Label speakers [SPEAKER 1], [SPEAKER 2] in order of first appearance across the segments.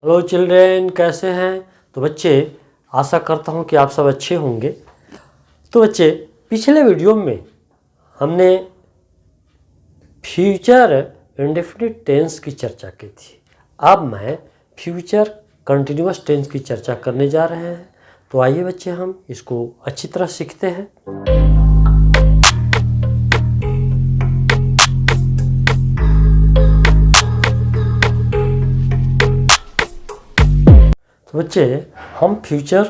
[SPEAKER 1] Hello children, कैसे हैं? तो बच्चे, आशा करता हूं कि आप सब अच्छे होंगे। तो बच्चे, पिछले वीडियो में हमने फ्यूचर इंडेफिनिट टेंस की चर्चा की थी। अब मैं फ्यूचर कंटिन्यूअस टेंस की चर्चा करने जा रहे हैं। तो आइए बच्चे, हम इसको अच्छी तरह सीखते हैं। तो बच्चे, हम फ्यूचर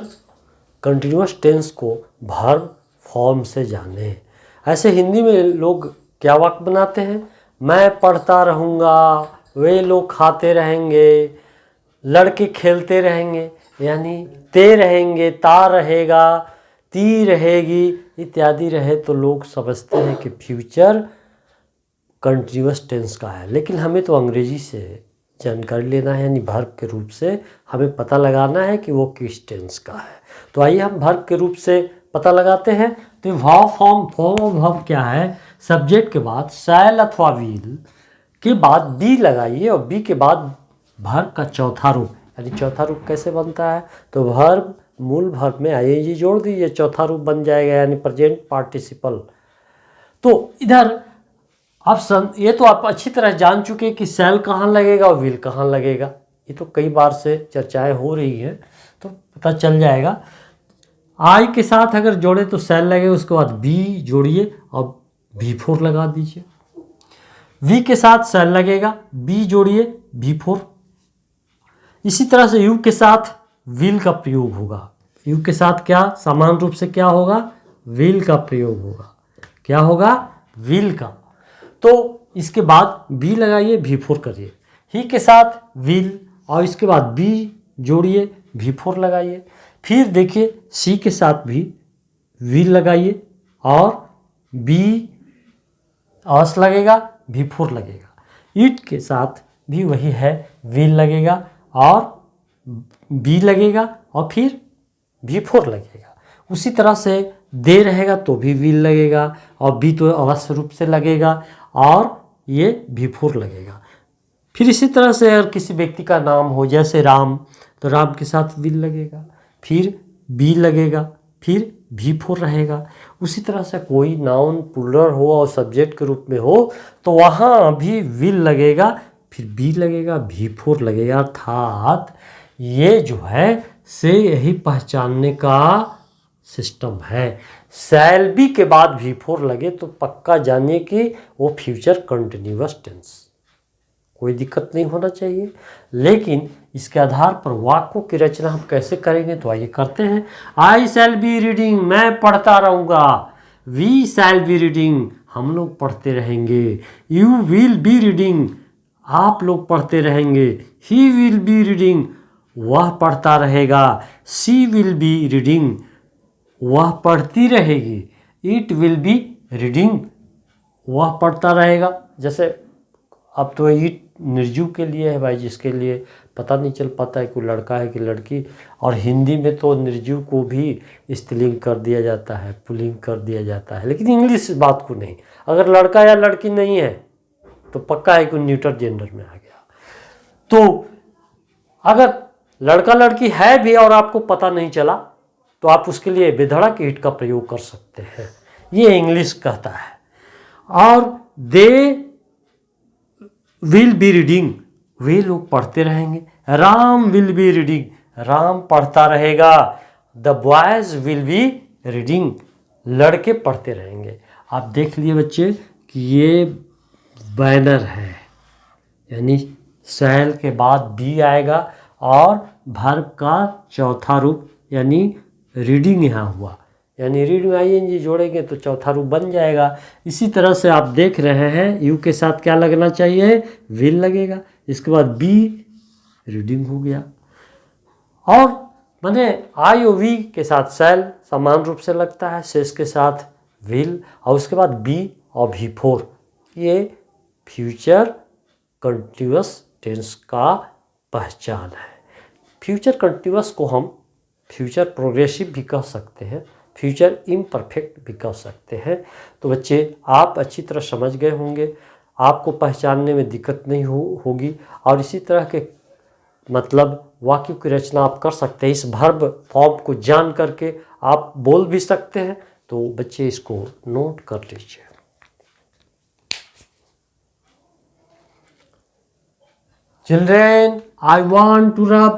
[SPEAKER 1] कंटिन्यूअस टेंस को वर्ब फॉर्म से जाने। ऐसे हिंदी में लोग क्या वाक्य बनाते हैं? मैं पढ़ता रहूँगा, वे लोग खाते रहेंगे, लड़के खेलते रहेंगे, यानी ते रहेंगे, ता रहेगा, ती रहेगी इत्यादि रहे तो लोग समझते हैं कि फ्यूचर कंटिन्यूअस टेंस का है। लेकिन हमें तो अंग्रेजी से जानकारी लेना है, यानी वर्ब के रूप से हमें पता लगाना है कि वो किस टेंस का है। तो आइए हम वर्ब के रूप से पता लगाते हैं। तो वर्ब फॉर्म ऑफ वर्ब क्या है? सब्जेक्ट के बाद शैल अथवा विल के बाद बी लगाइए और बी के बाद वर्ब का चौथा रूप, यानी चौथा रूप कैसे बनता है? तो वर्ब मूल वर्ब में आईएनजी जोड़ दीजिए, चौथा रूप बन जाएगा, यानी प्रेजेंट पार्टिसिपल। तो इधर ऑप्शन ये तो आप अच्छी तरह जान चुके कि सेल कहाँ लगेगा और विल कहाँ लगेगा। ये तो कई बार से चर्चाएं हो रही हैं, तो पता चल जाएगा। आई के साथ अगर जोड़े तो सेल लगेगा, उसके बाद बी जोड़िए और V4 लगा दीजिए। वी के साथ सेल लगेगा, बी जोड़िए V4। इसी तरह से यू के साथ विल का प्रयोग होगा। यू के साथ क्या समान रूप से क्या होगा? विल का प्रयोग होगा। क्या होगा? विल का। तो इसके बाद बी लगाइए, V4 करिए। ही के साथ विल और इसके बाद बी जोड़िए, V4 लगाइए। फिर देखिए सी के साथ भी विल लगाइए और बी अस लगेगा, V4 लगेगा। इट के साथ भी वही है, विल लगेगा और बी लगेगा और फिर V4 लगेगा। उसी तरह से दे रहेगा तो भी विल लगेगा और बी तो अवश्य रूप से लगेगा और ये V4 लगेगा। फिर इसी तरह से अगर किसी व्यक्ति का नाम हो, जैसे राम, तो राम के साथ विल लगेगा, फिर बी लगेगा, फिर V4 रहेगा। उसी तरह से कोई नाउन प्लूरल हो और सब्जेक्ट के रूप में हो तो वहाँ भी विल लगेगा, फिर बी लगेगा, V4 लगेगा। अर्थात ये जो है से यही पहचानने का सिस्टम है। शैल बी के बाद V4 लगे तो पक्का जानिए कि वो फ्यूचर कंटिन्यूअस टेंस, कोई दिक्कत नहीं होना चाहिए। लेकिन इसके आधार पर वाक्यों की रचना हम कैसे करेंगे? तो आइए करते हैं। आई शैल बी रीडिंग, मैं पढ़ता रहूँगा। वी शैल बी रीडिंग, हम लोग पढ़ते रहेंगे। यू विल बी रीडिंग, आप लोग पढ़ते रहेंगे। ही विल बी रीडिंग, वह पढ़ता रहेगा। सी विल बी रीडिंग, वह पढ़ती रहेगी। इट विल बी रीडिंग, वह पढ़ता रहेगा। जैसे अब तो इट निर्जीव के लिए है भाई, जिसके लिए पता नहीं चल पाता है कि लड़का है कि लड़की। और हिंदी में तो निर्जीव को भी स्त्रीलिंग कर दिया जाता है, पुल्लिंग कर दिया जाता है, लेकिन इंग्लिश इस बात को नहीं। अगर लड़का या लड़की नहीं है तो पक्का है कि न्यूटर जेंडर में आ गया। तो अगर लड़का लड़की है भी और आपको पता नहीं चला तो आप उसके लिए बेधड़क इट का प्रयोग कर सकते हैं। ये इंग्लिश कहता है। और दे विल बी रीडिंग, वे लोग पढ़ते रहेंगे। Ram will be reading, Ram पढ़ता रहेगा। The boys will be reading, लड़के पढ़ते रहेंगे। आप देख लिए बच्चे कि ये बैनर है, यानी शैल के बाद बी आएगा और वर्ब का चौथा रूप यानी रीडिंग यहाँ हुआ, यानी रीड में आईएनजी जोड़ेंगे तो चौथा रूप बन जाएगा। इसी तरह से आप देख रहे हैं यू के साथ क्या लगना चाहिए? विल लगेगा। इसके बाद बी रीडिंग हो गया। और माने आई और वी के साथ शैल समान रूप से लगता है, शेष के साथ विल और उसके बाद बी और V4। ये फ्यूचर कंटिन्यूअस टेंस का पहचान है। फ्यूचर कंटिन्यूअस को हम फ्यूचर प्रोग्रेसिव भी कह सकते हैं, फ्यूचर इम्परफेक्ट भी कह सकते हैं। तो बच्चे, आप अच्छी तरह समझ गए होंगे, आपको पहचानने में दिक्कत नहीं होगी। और इसी तरह के मतलब वाक्य की रचना आप कर सकते हैं। इस वर्ब फॉर्म को जान करके आप बोल भी सकते हैं। तो बच्चे इसको नोट कर लीजिए। Children, I want to rub.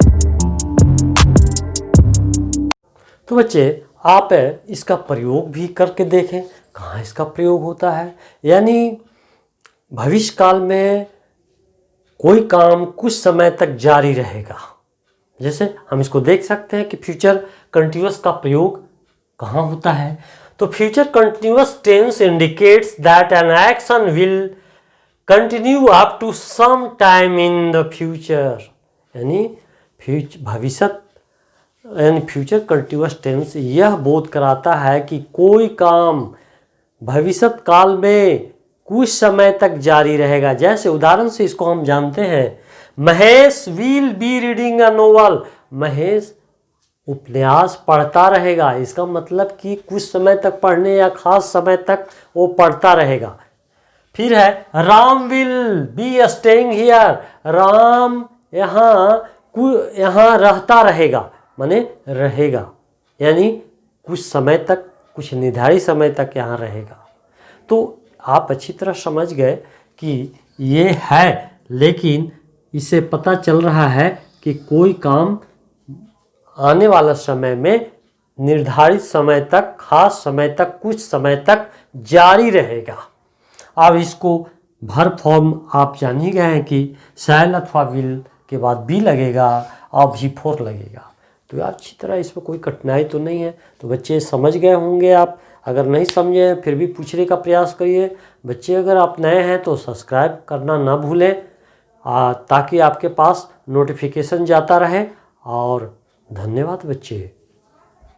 [SPEAKER 1] तो बच्चे आप इसका प्रयोग भी करके देखें, कहाँ इसका प्रयोग होता है। यानी भविष्य काल में कोई काम कुछ समय तक जारी रहेगा। जैसे हम इसको देख सकते हैं कि फ्यूचर कंटिन्यूअस का प्रयोग कहाँ होता है। तो future continuous tense indicates that an action will continue up to some time in the future. यानी भविष्य यानी फ्यूचर कंटिन्यूअस टेंस यह बोध कराता है कि कोई काम भविष्य काल में कुछ समय तक जारी रहेगा। जैसे उदाहरण से इसको हम जानते हैं, Mahesh will be reading a novel. Mahesh उपन्यास पढ़ता रहेगा। इसका मतलब कि कुछ समय तक पढ़ने या खास समय तक वो पढ़ता रहेगा। फिर है Ram will be staying here. Ram यहाँ रहता रहेगा, माने रहेगा, यानी कुछ समय तक, कुछ निर्धारित समय तक यहाँ रहेगा। तो आप अच्छी तरह समझ गए कि ये है, लेकिन इससे पता चल रहा है कि कोई काम आने वाला समय में निर्धारित समय तक, खास समय तक, कुछ समय तक जारी रहेगा। अब इसको वर्ब फॉर्म आप जान ही गए हैं कि शैल अथवा विल के बाद बी लगेगा और भी4 लगेगा। तो अच्छी तरह इसमें कोई कठिनाई तो नहीं है। तो बच्चे समझ गए होंगे। आप अगर नहीं समझे फिर भी पूछने का प्रयास करिए। बच्चे अगर आप नए हैं तो सब्सक्राइब करना ना भूलें, ताकि आपके पास नोटिफिकेशन जाता रहे। और धन्यवाद बच्चे।